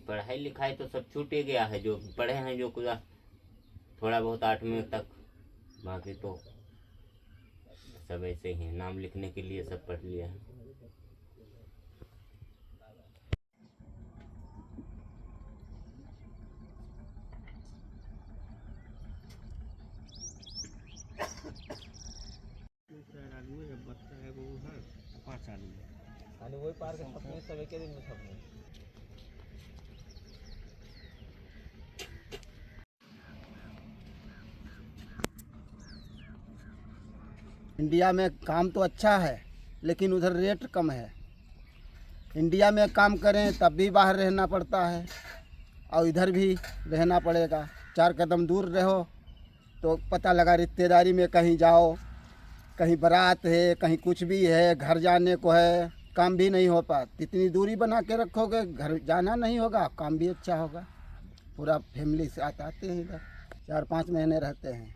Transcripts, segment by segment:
पढ़ाई लिखाई तो सब छूट ही गया है। जो पढ़े हैं जो कुछ थोड़ा बहुत 8वीं तक, बाकी तो सब ऐसे ही हैं, नाम लिखने के लिए सब पढ़ लिया है। आदमी जब बच्चा है वो है 5 आदमी आणि वही पार के छपने सब एक दिन में छपने। इंडिया में काम तो अच्छा है लेकिन उधर रेट कम है। इंडिया में काम करें तब भी बाहर रहना पड़ता है और इधर भी रहना पड़ेगा। 4 कदम दूर रहो तो पता लगा रिश्तेदारी में कहीं जाओ, कहीं बारात है, कहीं कुछ भी है, घर जाने को है, काम भी नहीं हो पाता। इतनी दूरी बना के रखोगे, घर जाना नहीं होगा, काम भी अच्छा होगा। पूरा फैमिली साथ आते हैं इधर, 4-5 महीने रहते हैं।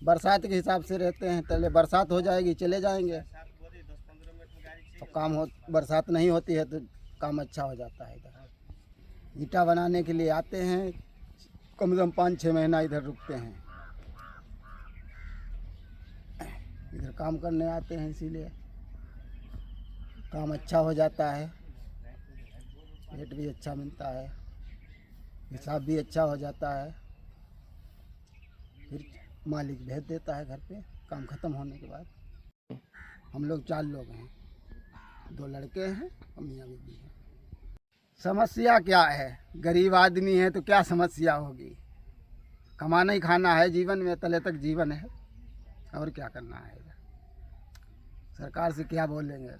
बरसात के हिसाब से रहते हैं, पहले बरसात हो जाएगी चले जाएंगे, और काम हो बरसात नहीं होती है तो काम अच्छा हो जाता है। इधर ईंटा बनाने के लिए आते हैं, कम से कम 5-6 महीना इधर रुकते हैं। इधर काम करने आते हैं, इसीलिए काम अच्छा हो जाता है, रेट भी अच्छा मिलता है, हिसाब भी अच्छा हो जाता है। फिर मालिक भेज देता है घर पे काम ख़त्म होने के बाद। हम लोग 4 लोग हैं, 2 लड़के हैं और मियाँ बीवी हैं। समस्या क्या है, गरीब आदमी है तो क्या समस्या होगी। कमाना ही खाना है, जीवन में तले तक जीवन है, और क्या करना है। सरकार से क्या बोलेंगे,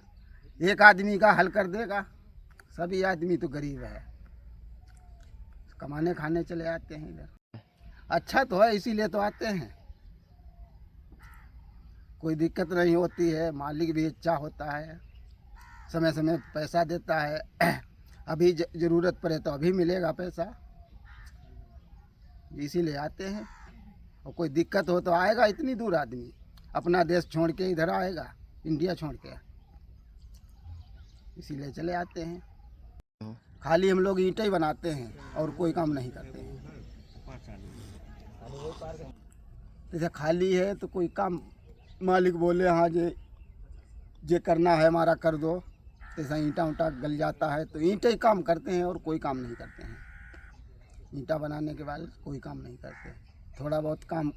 एक आदमी का हल कर देगा, सभी आदमी तो गरीब है, कमाने खाने चले आते हैं इधर। अच्छा तो है इसीलिए तो आते हैं, कोई दिक्कत नहीं होती है, मालिक भी अच्छा होता है, समय समय पैसा देता है। अभी ज़रूरत पड़े तो अभी मिलेगा पैसा, इसीलिए आते हैं। और कोई दिक्कत हो तो आएगा, इतनी दूर आदमी अपना देश छोड़ के इधर आएगा, इंडिया छोड़ के, इसीलिए चले आते हैं। खाली हम लोग ईंटें ही बनाते हैं और कोई काम नहीं करते हैं। 5 आदमी आणि वही पार के जैसे खाली है तो कोई काम मालिक बोले हाँ जे करना है हमारा कर दो, जैसा ईंटा उंटा गल जाता है तो ईंटें ही काम करते हैं और कोई काम नहीं करते हैं। ईंटा बनाने के बाद कोई काम नहीं करते। थोड़ा बहुत काम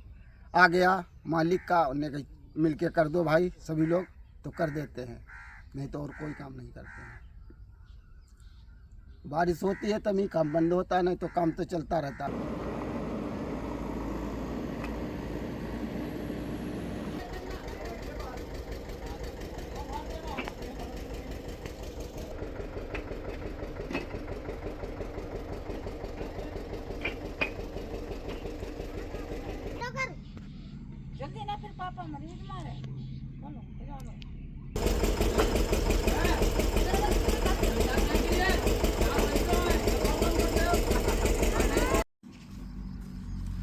आ गया मालिक का, उन्हें मिल के कर दो भाई सभी लोग, तो कर देते हैं, नहीं तो और कोई काम नहीं करते हैं। बारिश होती है तभी काम बंद होता है, नहीं तो काम तो चलता रहता है। जल्दी ना, फिर पापा मरीज मारे बोलो जाओ।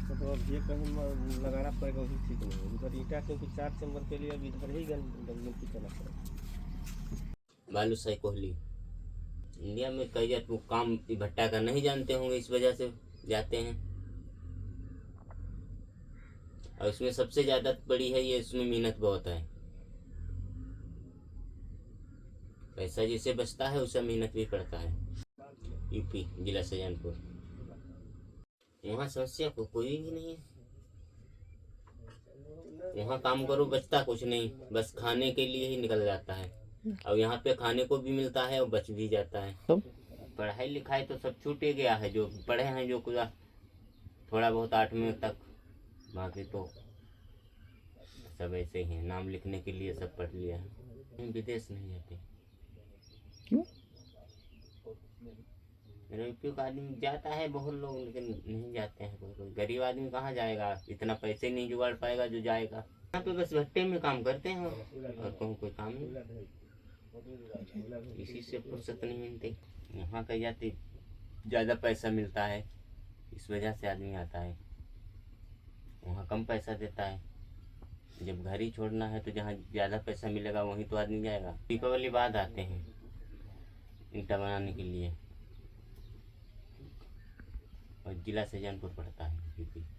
तो अब ये कहीं लगाना पड़ेगा, उसी ठीक नहीं उधर ईंटा, क्योंकि 4 चैम्बर के लिए अभी इधर ही गलती करना पड़ेगा। बालूशाही कोहली इंडिया में कई जात वो काम भट्टा का नहीं जानते होंगे, इस वजह से जाते हैं। और इसमें सबसे ज़्यादा बड़ी है ये, इसमें मेहनत बहुत है, पैसा जिसे बचता है उसे मेहनत भी पड़ता है। यूपी जिला शाहजहानपुर, वहाँ समस्या को कोई भी नहीं है। वहाँ काम करो बचता कुछ नहीं, बस खाने के लिए ही निकल जाता है। और यहाँ पे खाने को भी मिलता है और बच भी जाता है। पढ़ाई लिखाई तो सब छूट ही गया है। जो पढ़े हैं जो कुछ थोड़ा बहुत 8वीं तक, बाकी तो सब ऐसे ही हैं, नाम लिखने के लिए सब पढ़ लिया है। विदेश नहीं जाते। क्यों? यूपी का आदमी जाता है बहुत लोग, लेकिन नहीं जाते हैं। कोई गरीब आदमी कहाँ जाएगा, इतना पैसे नहीं जुगाड़ पाएगा जो जाएगा। यहाँ पे बस भट्टे में काम करते हैं और कहूँ कोई काम नहीं, इसी से फुर्सत नहीं मिलती। यहाँ का जाते ज़्यादा पैसा मिलता है, इस वजह से आदमी आता है। वहाँ कम पैसा देता है, जब घर ही छोड़ना है तो जहाँ ज़्यादा पैसा मिलेगा वहीं तो आदमी जाएगा। दीपावली बाद आते हैं, ईंटा बनाने के लिए। और जिला शाहजहानपुर पड़ता है यूपी।